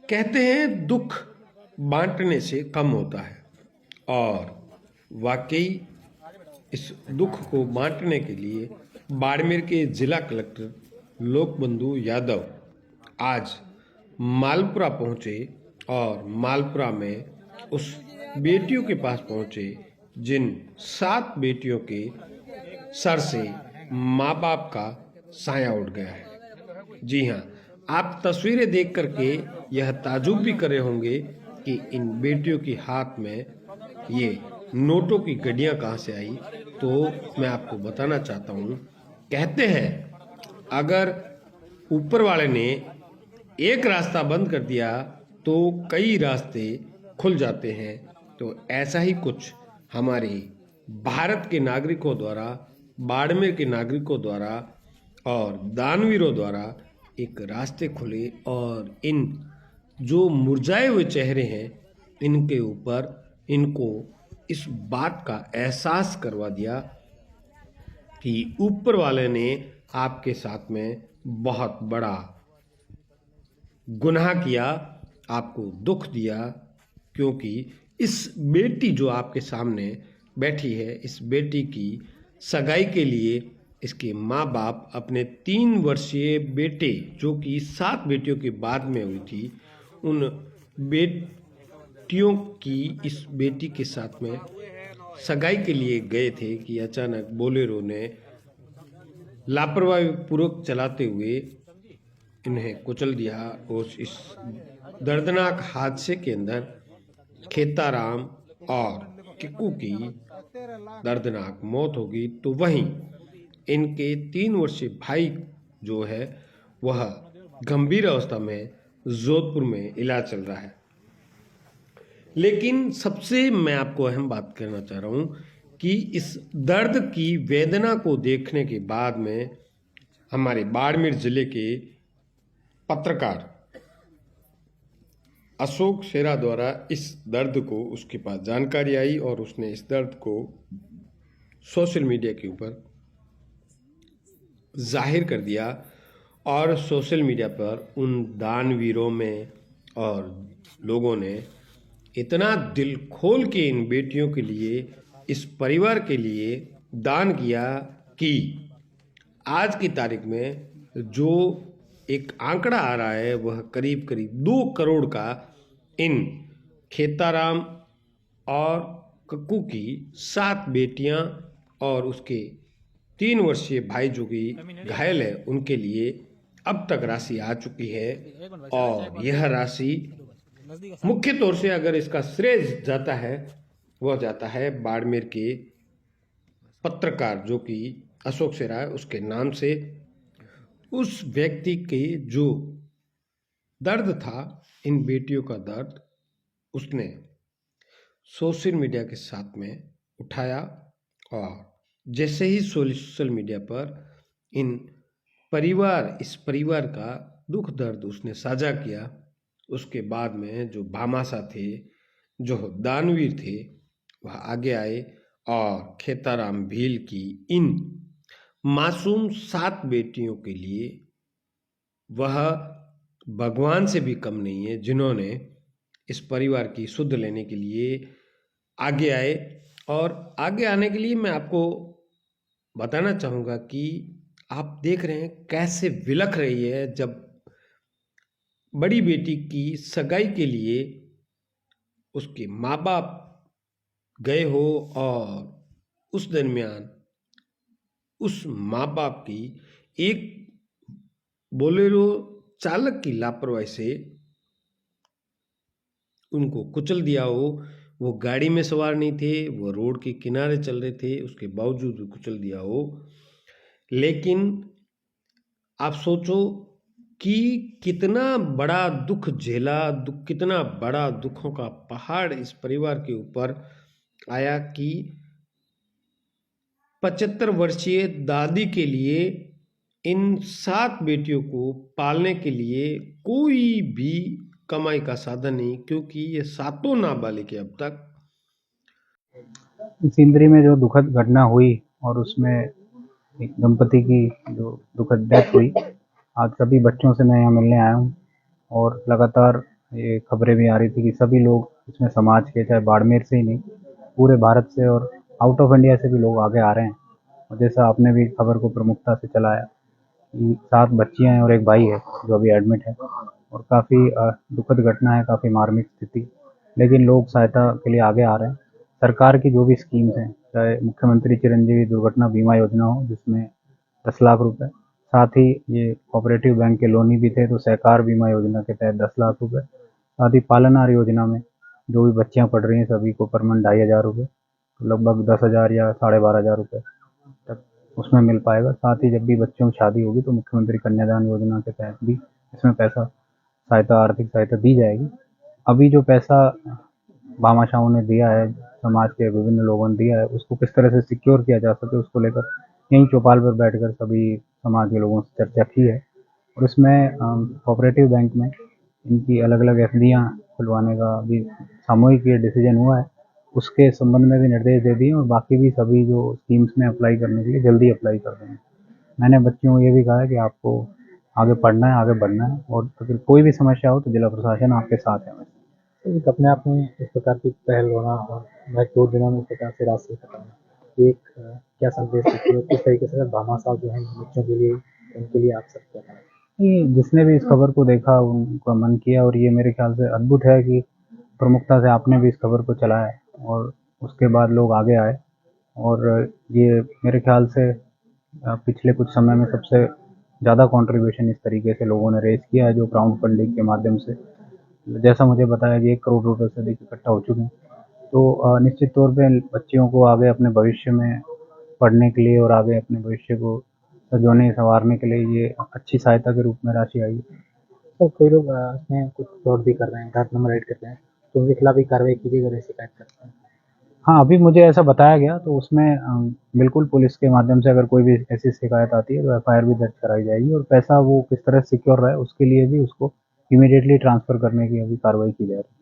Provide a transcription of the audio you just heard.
कहते हैं दुख बांटने से कम होता है और वाकई इस दुख को बांटने के लिए बाड़मेर के जिला कलेक्टर लोकबंधु यादव आज मालपुरा पहुंचे और मालपुरा में उस बेटियों के पास पहुंचे जिन 7 बेटियों के सर से माँ बाप का साया उठ गया है। जी हाँ, आप तस्वीरें देख करके यह ताजुब भी करे होंगे कि इन बेटियों के हाथ में ये नोटों की गड्डियाँ कहाँ से आई। तो मैं आपको बताना चाहता हूँ, कहते हैं अगर ऊपर वाले ने एक रास्ता बंद कर दिया तो कई रास्ते खुल जाते हैं। तो ऐसा ही कुछ हमारे भारत के नागरिकों द्वारा, बाड़मेर के नागरिकों द्वारा और दानवीरों द्वारा एक रास्ते खुले और इन जो मुरझाए हुए चेहरे हैं इनके ऊपर इनको इस बात का एहसास करवा दिया कि ऊपर वाले ने आपके साथ में बहुत बड़ा गुनाह किया, आपको दुख दिया। क्योंकि इस बेटी जो आपके सामने बैठी है, इस बेटी की सगाई के लिए इसके माँ बाप अपने 3 वर्षीय बेटे, जो कि 7 बेटियों के बाद में हुई थी, उन बेटियों की इस बेटी के साथ में सगाई के लिए गए थे कि अचानक बोलेरो ने लापरवाही पूर्वक चलाते हुए इन्हें कुचल दिया। और इस दर्दनाक हादसे के अंदर खेताराम और किक्कू की दर्दनाक मौत होगी। तो वहीं इनके 3 वर्षीय भाई जो है वह गंभीर अवस्था में जोधपुर में इलाज चल रहा है। लेकिन सबसे मैं आपको अहम बात करना चाह रहा हूँ कि इस दर्द की वेदना को देखने के बाद में हमारे बाड़मेर जिले के पत्रकार अशोक शेरा द्वारा इस दर्द को उसके पास जानकारी आई और उसने इस दर्द को सोशल मीडिया के ऊपर जाहिर कर दिया। और सोशल मीडिया पर उन दानवीरों में और लोगों ने इतना दिल खोल के इन बेटियों के लिए, इस परिवार के लिए दान किया कि आज की तारीख में जो एक आंकड़ा आ रहा है वह करीब करीब 2 करोड़ का इन खेताराम और कक्कू की 7 बेटियां और उसके 3 वर्षीय भाई जो कि घायल है उनके लिए अब तक राशि आ चुकी है। और यह राशि मुख्य तौर से अगर इसका श्रेय जाता है वह जाता है बाड़मेर के पत्रकार जो कि अशोक शेरा है उसके नाम से। उस व्यक्ति के जो दर्द था, इन बेटियों का दर्द, उसने सोशल मीडिया के साथ में उठाया और जैसे ही सोशल मीडिया पर इस परिवार का दुख दर्द उसने साझा किया, उसके बाद में जो भामाशाह थे, जो दानवीर थे, वह आगे आए और खेताराम भील की इन मासूम 7 बेटियों के लिए वह भगवान से भी कम नहीं है, जिन्होंने इस परिवार की सुध लेने के लिए आगे आए। और आगे आने के लिए मैं आपको बताना चाहूँगा कि आप देख रहे हैं कैसे विलख रही है जब बड़ी बेटी की सगाई के लिए उसके माँ बाप गए हो और उस दरमियान उस माँ बाप की एक बोलेरो चालक की लापरवाही से उनको कुचल दिया हो। वो गाड़ी में सवार नहीं थे, वो रोड के किनारे चल रहे थे, उसके बावजूद भी कुचल दिया हो। लेकिन आप सोचो कि कितना बड़ा दुख झेला, कितना बड़ा दुखों का पहाड़ इस परिवार के ऊपर आया कि 75 वर्षीय दादी के लिए इन 7 बेटियों को पालने के लिए कोई भी कमाई का साधन नहीं, क्योंकि ये 7 नाबालिग अब तक। इस इंद्री में जो दुखद घटना हुई और उसमें एक दंपति की जो दुखद डेथ हुई, आज सभी बच्चों से मैं यहाँ मिलने आया हूँ और लगातार ये खबरें भी आ रही थी कि सभी लोग इसमें समाज के, चाहे बाड़मेर से ही नहीं, पूरे भारत से और आउट ऑफ इंडिया से भी लोग आगे आ रहे हैं। और जैसा आपने भी खबर को प्रमुखता से चलाया कि 7 बच्चियां हैं और एक भाई है जो अभी एडमिट है, और काफ़ी दुखद घटना है, काफ़ी मार्मिक स्थिति। लेकिन लोग सहायता के लिए आगे आ रहे हैं। सरकार की जो भी स्कीम्स हैं, चाहे मुख्यमंत्री चिरंजीवी दुर्घटना बीमा योजना हो जिसमें 10 लाख रुपए, साथ ही ये कोऑपरेटिव बैंक के लोनी भी थे तो सहकार बीमा योजना के तहत 10 लाख रुपए, साथ ही पालनहार योजना में जो भी बच्चियां पढ़ रही हैं सभी को पर मंथ 2,500 रुपये, तो लगभग 10,000 या 12,500 रुपये तक उसमें मिल पाएगा। साथ ही जब भी बच्चों की शादी होगी तो मुख्यमंत्री कन्यादान योजना के तहत भी इसमें पैसा सहायता, आर्थिक सहायता दी जाएगी। अभी जो पैसा भामाशाहों ने दिया है, समाज के विभिन्न लोगों ने दिया है, उसको किस तरह से सिक्योर किया जा सके उसको लेकर यहीं चौपाल पर बैठकर सभी समाज के लोगों से चर्चा की है। और इसमें कोऑपरेटिव बैंक में इनकी अलग अलग एफडियाँ खुलवाने का भी सामूहिक ये डिसीजन हुआ है, उसके संबंध में भी निर्देश दे दिए और बाकी भी सभी जो स्कीम्स में अप्लाई करने के लिए जल्दी अप्लाई कर देंगे। मैंने बच्चियों को ये भी कहा है कि आपको आगे पढ़ना है, आगे बढ़ना है, और अगर कोई भी समस्या हो तो जिला प्रशासन आपके साथ है। एक अपने आप में इस प्रकार की पहल होना और महज 2 दिनों में इस प्रकार से राशि खत्म, एक क्या संदेश देती है, किस तरीके से भामाशाह जो है बच्चों के लिए, उनके लिए आप सब क्या करें? ये जिसने भी इस खबर को देखा उनका मन किया, और ये मेरे ख्याल से अद्भुत है कि प्रमुखता से आपने भी इस खबर को चलाया और उसके बाद लोग आगे आए। और ये मेरे ख्याल से पिछले कुछ समय में सबसे ज़्यादा कंट्रीब्यूशन इस तरीके से लोगों ने रेज किया है जो क्राउड फंडिंग के माध्यम से, जैसा मुझे बताया कि 1 करोड़ रुपए से अधिक इकट्ठा हो चुके हैं। तो निश्चित तौर पे बच्चियों को आगे अपने भविष्य में पढ़ने के लिए और आगे अपने भविष्य को संजोने संवारने के लिए ये अच्छी सहायता के रूप में राशि आई है। तो कोई लोग इसमें कुछ फ्रॉड भी कर रहे हैं, गलत नंबर ऐड कर रहे हैं, तो उनके खिलाफ भी कार्रवाई कीजिएगा, अगर शिकायत करते हैं? हाँ, अभी मुझे ऐसा बताया गया तो उसमें बिल्कुल पुलिस के माध्यम से अगर कोई भी ऐसी शिकायत आती है तो एफआईआर भी दर्ज कराई जाएगी, और पैसा वो किस तरह सिक्योर रहे उसके लिए भी उसको इमीडिएटली ट्रांसफ़र करने की अभी कार्रवाई की जा रही है।